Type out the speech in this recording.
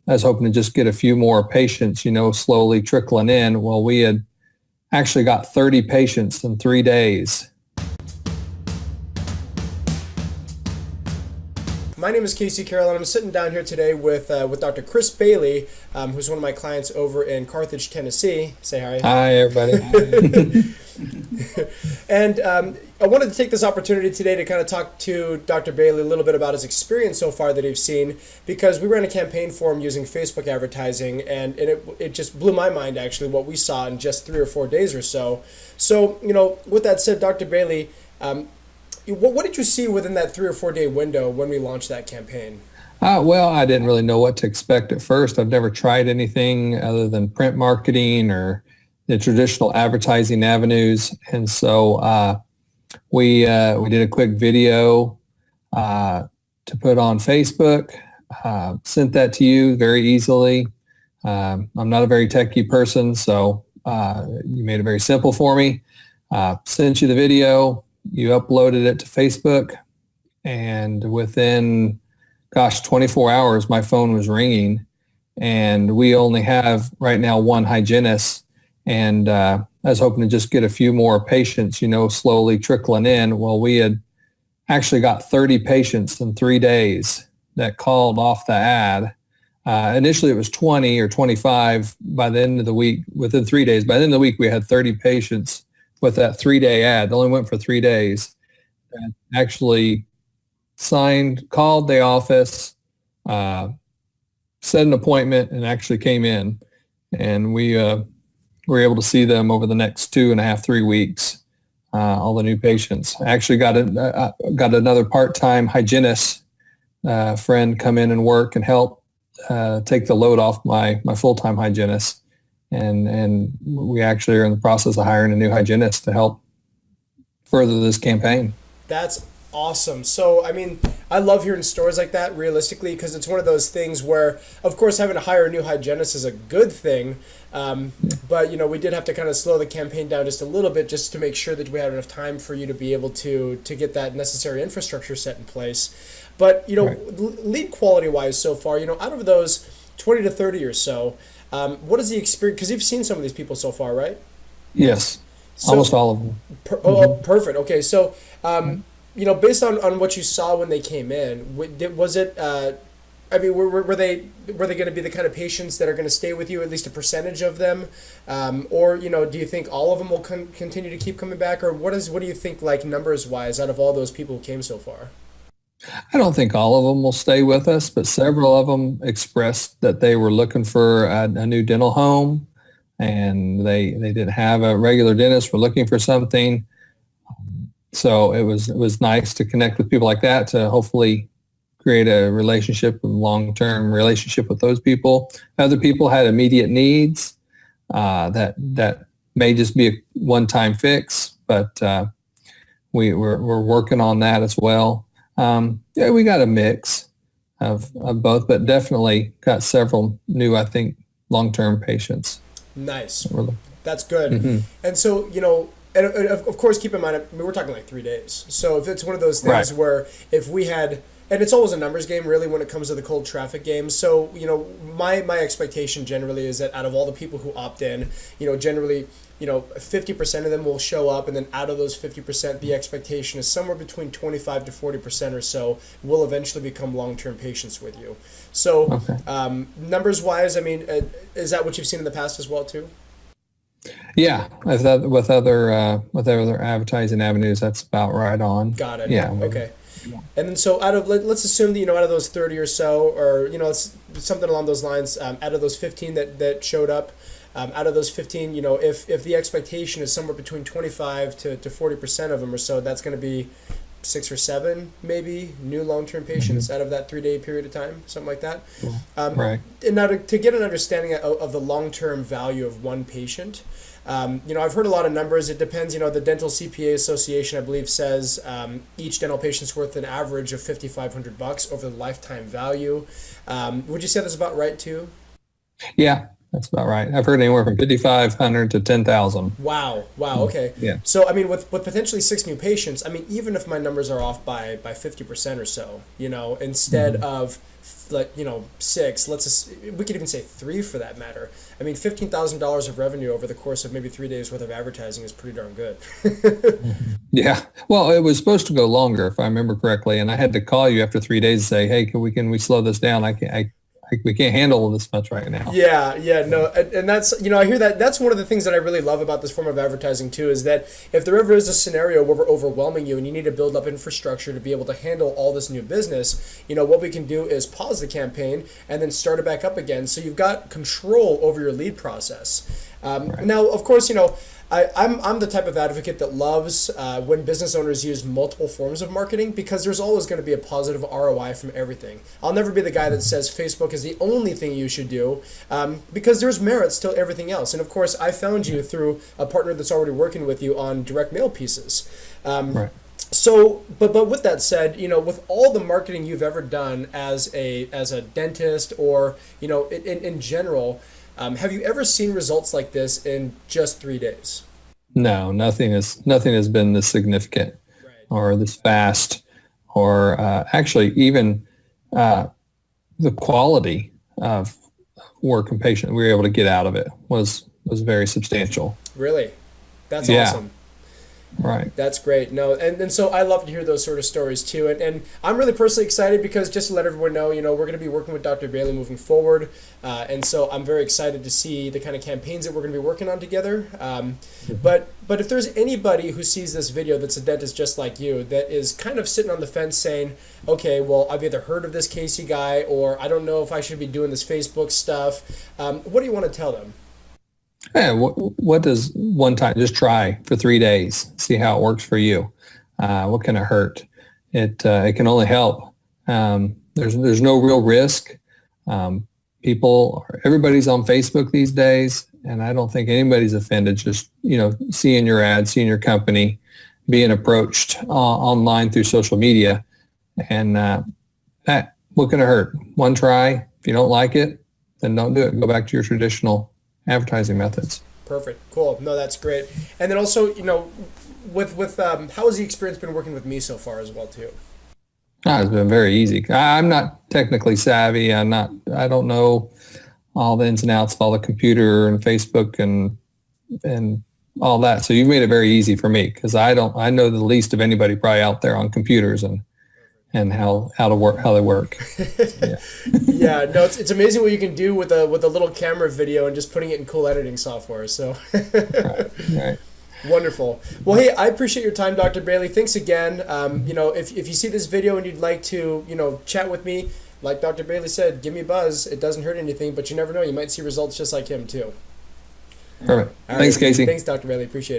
I was hoping to just get a few more patients, slowly trickling in. Well, we had actually got 30 patients in 3 days. My name is Casey Carroll, and I'm sitting down here today with Dr. Chris Bailey, who's one of my clients over in Carthage, Tennessee. Say hi. Hi, everybody. And I wanted to take this opportunity today to kind of talk to Dr. Bailey a little bit about his experience so far that he's seen, because we ran a campaign for him using Facebook advertising, and it just blew my mind, actually, what we saw in just 3 or 4 days or so. So, with that said, Dr. Bailey, what did you see within that 3 or 4 day window when we launched that campaign? Well, I didn't really know what to expect at first. I've never tried anything other than print marketing or the traditional advertising avenues. And so we did a quick video to put on Facebook, sent that to you very easily. I'm not a very techie person, so you made it very simple for me. Sent you the video. You uploaded it to Facebook, and within, 24 hours, my phone was ringing, and we only have right now one hygienist, and I was hoping to just get a few more patients, slowly trickling in. Well, we had actually got 30 patients in 3 days that called off the ad. Initially, it was 20 or 25 by the end of the week, within 3 days. By the end of the week, we had 30 patients with that 3-day ad. It only went for 3 days. And actually called the office, set an appointment, and actually came in. And we were able to see them over the next 2.5, 3 weeks, all the new patients. I actually got another part-time hygienist friend come in and work and help take the load off my full-time hygienist. And we actually are in the process of hiring a new hygienist to help further this campaign. That's awesome. So, I love hearing stories like that, realistically, because it's one of those things where, of course, having to hire a new hygienist is a good thing. But, we did have to kind of slow the campaign down just a little bit just to make sure that we had enough time for you to be able to get that necessary infrastructure set in place. But, Right. Lead quality-wise so far, out of those 20 to 30 or so, what is the experience? Because you've seen some of these people so far, right? Yes, almost all of them. Perfect. Okay, so based on what you saw when they came in, was it? Were they going to be the kind of patients that are going to stay with you, at least a percentage of them, or do you think all of them will continue to keep coming back, or what do you think, like, numbers wise, out of all those people who came so far? I don't think all of them will stay with us, but several of them expressed that they were looking for a new dental home, and they didn't have a regular dentist, were looking for something. So it was nice to connect with people like that, to hopefully create a long-term relationship with those people. Other people had immediate needs that may just be a one-time fix, but we're working on that as well. We got a mix of both, but definitely got several new, I think, long-term patients. Nice. That's good. Mm-hmm. And so, and of course, keep in mind, we're talking like 3 days. So if it's one of those things Right. where if we had, and it's always a numbers game, really, when it comes to the cold traffic game. So, my expectation generally is that out of all the people who opt in, generally, 50% of them will show up, and then out of those 50%, the expectation is somewhere between 25 to 40% or so will eventually become long-term patients with you. So, Okay. Numbers-wise, is that what you've seen in the past as well, too? Yeah, with other advertising avenues, that's about right on. Got it. Yeah. Okay. And then so let's assume that, out of those 30 or so, or, it's something along those lines, out of those 15 that showed up, out of those 15, if the expectation is somewhere between 25 to 40% of them or so, that's going to be 6 or 7 maybe new long-term patients out of that 3-day period of time, something like that. Right. And now to get an understanding of the long-term value of one patient, I've heard a lot of numbers. It depends. The Dental CPA Association, I believe, says each dental patient's worth an average of $5,500 over the lifetime value. Would you say that's about right too? Yeah, that's about right. I've heard anywhere from 5,500 to 10,000. Wow. Okay. Yeah. So, with potentially 6 new patients, even if my numbers are off by 50% or so, instead of like, you know, 6, we could even say 3 for that matter. I mean, $15,000 of revenue over the course of maybe 3 days worth of advertising is pretty darn good. Yeah. Well, it was supposed to go longer, if I remember correctly, and I had to call you after 3 days and say, "Hey, can we slow this down? We can't handle this much right now." Yeah, no, and that's, you know, I hear that. That's one of the things that I really love about this form of advertising too, is that if there ever is a scenario where we're overwhelming you and you need to build up infrastructure to be able to handle all this new business, you know, what we can do is pause the campaign and then start it back up again, so you've got control over your lead process. Right. Now, of course, you know, I'm the type of advocate that loves when business owners use multiple forms of marketing, because there's always going to be a positive ROI from everything. I'll never be the guy that says Facebook is the only thing you should do, because there's merits to everything else. And of course, I found you through a partner that's already working with you on direct mail pieces. Right. So, but with that said, you know, with all the marketing you've ever done as a dentist, or, you know, in general, have you ever seen results like this in just 3 days? No, nothing has been this significant, Right. or this fast, or actually even the quality of work and patient we were able to get out of it was very substantial. Really? That's Yeah. awesome. Right. That's great. No, and so I love to hear those sort of stories too. And I'm really personally excited, because just to let everyone know, you know, we're going to be working with Dr. Bailey moving forward. And so I'm very excited to see the kind of campaigns that we're going to be working on together. But if there's anybody who sees this video that's a dentist just like you, that is kind of sitting on the fence saying, okay, well, I've either heard of this Casey guy, or I don't know if I should be doing this Facebook stuff, what do you want to tell them? Yeah, what does one time, just try for 3 days, see how it works for you. What can it hurt? It can only help. There's no real risk. Everybody's on Facebook these days, and I don't think anybody's offended just, you know, seeing your ad, seeing your company, being approached online through social media. And what can it hurt? One try. If you don't like it, then don't do it. Go back to your traditional advertising methods. Perfect. Cool. No, that's great. And then also, you know, with how has the experience been working with me so far as well too? It's been very easy. I'm not technically savvy. I don't know all the ins and outs of all the computer and Facebook and all that. So you've made it very easy for me, because I know the least of anybody probably out there on computers and how they work. Yeah. Yeah, no, it's amazing what you can do with a little camera video and just putting it in cool editing software. So Right. Wonderful. Well, hey, I appreciate your time, Dr. Bailey. Thanks again. You know, if you see this video and you'd like to, you know, chat with me, like Dr. Bailey said, give me a buzz. It doesn't hurt anything, but you never know. You might see results just like him too. Perfect. All Thanks, right. Casey. Thanks, Dr. Bailey. Appreciate it.